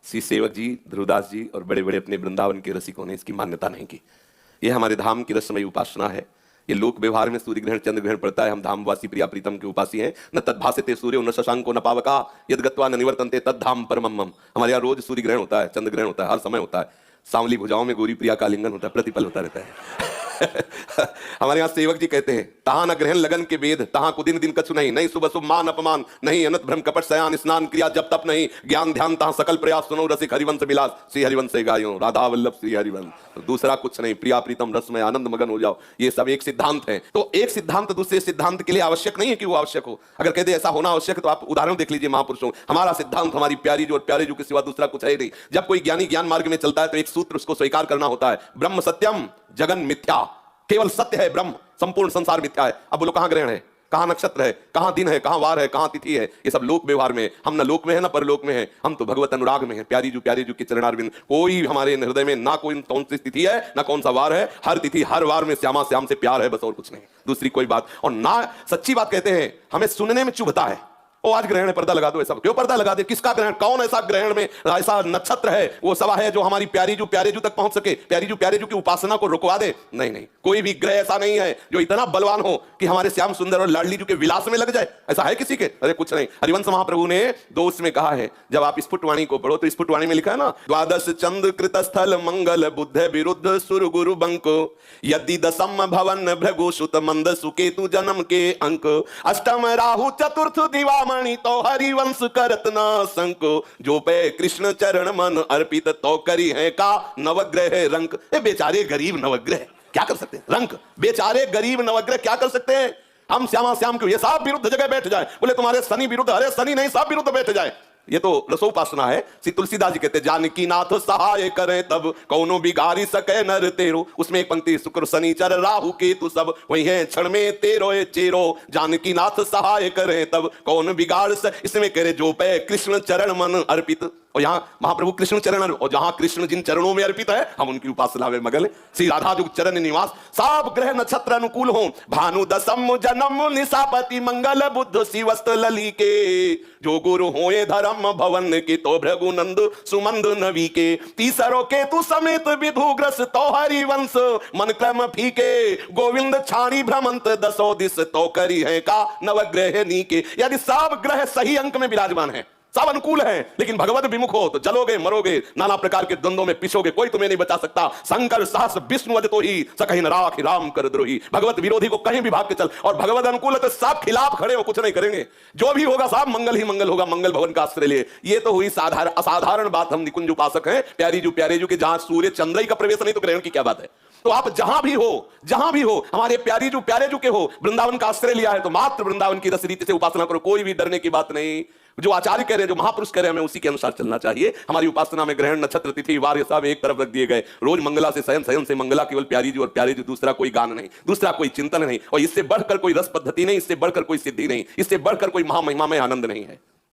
श्री सेवक जी, ध्रुवदास जी और बड़े बड़े अपने वृंदावन के रसिकों ने इसकी मान्यता नहीं की। यह हमारे धाम की रसमयी उपासना है। ये लोक व्यवहार में सूर्य ग्रहण चंद्र ग्रहण पड़ता है, हम धामवासी प्रिया प्रीतम के उपासी हैं। न तद्भासते सूर्यो न शशांको न पावका यद गत्वा न निवर्तन्ते तद्धाम परमम मम। हमारे यहाँ रोज सूर्य ग्रहण होता है, चंद्र ग्रहण होता है, हर समय होता है। सांवली भुजाओं में गोरी प्रिया का लिंगन होता है, प्रतिपल होता रहता है। हमारे यहाँ सेवक जी कहते हैं, तहां न ग्रहण लगन के वेद, तहां को दिन दिन कछु नहीं, नहीं सुबह शुभ मान अपमान, नहीं अनत भ्रम कपट सयान स्नान क्रिया जब तप नहीं, ज्ञान ध्यान तहां सकल प्रयास सुनो रसिक हरिवंश विलास, श्री हरिवंश से गायो राधा वल्लभ श्री हरिवंश। तो दूसरा कुछ नहीं, प्रिया प्रीतम रस में आनंद मगन हो जाओ। ये सब एक सिद्धांत है। तो एक सिद्धांत दूसरे सिद्धांत के लिए आवश्यक नहीं है कि वो आवश्यक हो। अगर कहते ऐसा होना आवश्यक है तो आप उदाहरण देख लीजिए महापुरुषों। हमारा सिद्धांत हमारी प्यारी जो और प्यारे जो के सिवा दूसरा कुछ है नहीं। जब कोई ज्ञानी ज्ञान मार्ग में चलता है तो एक सूत्र उसको स्वीकार करना होता है, ब्रह्म सत्यम जगन मिथ्या। केवल सत्य है ब्रह्म, संपूर्ण संसार मिथ्या है। अब बोलो कहां ग्रहण है, कहां नक्षत्र है, कहां दिन है, कहां वार है, कहां तिथि है? ये सब लोक व्यवहार में। हम न लोक में है न परलोक में है, हम तो भगवत अनुराग में है। प्यारी जो के चरणारविंद, कोई हमारे हृदय में ना कोई कौन सी तिथि है ना कौन सा वार है। हर तिथि हर वार में श्यामा श्याम से प्यार है, बस और कुछ नहीं, दूसरी कोई बात। और ना सच्ची बात कहते हैं, हमें सुनने में चुभता है। ओ आज ग्रहण है, पर्दा लगा दो। ऐसा क्यों पर्दा लगा दे? किसका ग्रहण? कौन ऐसा ग्रहण में ऐसा नक्षत्र है वो सवा है जो हमारी प्यारी जो तक पहुंच सके, प्यारी जो की उपासना को रुकवा दे? नहीं नहीं, कोई भी ग्रह ऐसा नहीं है जो इतना बलवान हो कि हमारे श्याम सुंदर और लाडली जो के विलास में लग जाए। ऐसा है किसी के? अरे कुछ नहीं। हरिवंश महाप्रभु ने दोष में कहा है, जब आप स्फुटवाणी को पढ़ो तो स्फुटवाणी में लिखा है ना, द्वादश चंद्र कृत स्थल मंगल बुद्ध विरुद्ध सुर गुरु बंको यदि दशम भवन भृगु सुत मंद सुकेतु जन्म के अंक अष्टम राहु चतुर्थ दिवामणि तो हरि वंश करत ना संको जो पे कृष्ण चरण मन अर्पित तो करी है का नवग्रह रंक। ए बेचारे गरीब नवग्रह क्या कर सकते हैं? रंक, बेचारे गरीब नवग्रह क्या कर सकते हैं? हम श्यामा श्याम क्यों? ये सब विरुद्ध जगह बैठ जाए। बोले तुम्हारे शनि विरुद्ध, अरे शनि नहीं, सब विरुद्ध बैठ जाए। ये तो रसोपासना है। श्री तुलसीदास जी कहते, जानकी नाथ सहाय करे तब कौनो बिगाड़ी सके नर तेरो। उसमें एक पंक्ति, शुक्र शनिचर राहु केतु सब वही है क्षण में तेरो चेरो। जानकी नाथ सहाय करे तब कौन बिगाड़ इसमें कह रहे जो पे कृष्ण चरण मन अर्पित। और यहाँ महाप्रभु कृष्ण चरण, और जहां कृष्ण जिन चरणों में अर्पित है हम उनकी उपासना में मगन। श्री राधा जो चरण निवास, सब ग्रह नक्षत्र अनुकूल हो। भानु दशम जन्म निशापति मंगल बुद्ध शिवस्त लली के जो गुरु होए धर्म भवन के तो भृगुनंद सुमंद नवी के। तीसरो के तु समेत विधुग्रस तो हरिवंश मन क्रम फीके गोविंद छाणी भ्रमंत दसो दिस तो करी है का नवग्रह नीके। यदि सब ग्रह सही अंक में विराजमान है, सब अनुकूल है, लेकिन भगवत विमुख हो तो जलोगे मरोगे, नाना प्रकार के द्वंद्वों में पिछोगे, कोई तुम्हें नहीं बचा सकता। शंकर सहस्र विष्णु अज तो ही सकहि न राखि राम कर द्रोही। भगवत विरोधी को कहीं भी भाग के चल, और भगवत अनुकूल है तो सब खिलाफ खड़े हो, कुछ नहीं करेंगे। जो भी होगा सब मंगल ही मंगल होगा, मंगल भवन का आश्रय लिए। ये तो हुई असाधारण बात। हम निकुंज उपासक हैं, प्यारी जो के जहां सूर्य चंद्र का प्रवेश नहीं तो ग्रहण की क्या बात है? तो आप जहां भी हो हमारे प्यारे जो के हो, वृंदावन का आश्रय लिया है तो मात्र वृंदावन की रस रीति से उपासना करो। कोई भी डरने की बात नहीं। जो आचार्य कह रहे हैं, जो महापुरुष कह रहे हैं, हमें उसी के अनुसार चलना चाहिए। हमारी उपासना में ग्रहण नक्षत्र तिथि वार ये सब एक तरफ रख दिए गए। रोज मंगला से शयन से मंगला केवल प्यारी जो और प्यारे जो, दूसरा कोई गान नहीं, दूसरा कोई चिंतन नहीं, और इससे बढ़कर कोई रस पद्धति नहीं, इससे बढ़कर कोई सिद्धि नहीं, इससे बढ़कर कोई महामहिमा में आनंद नहीं है।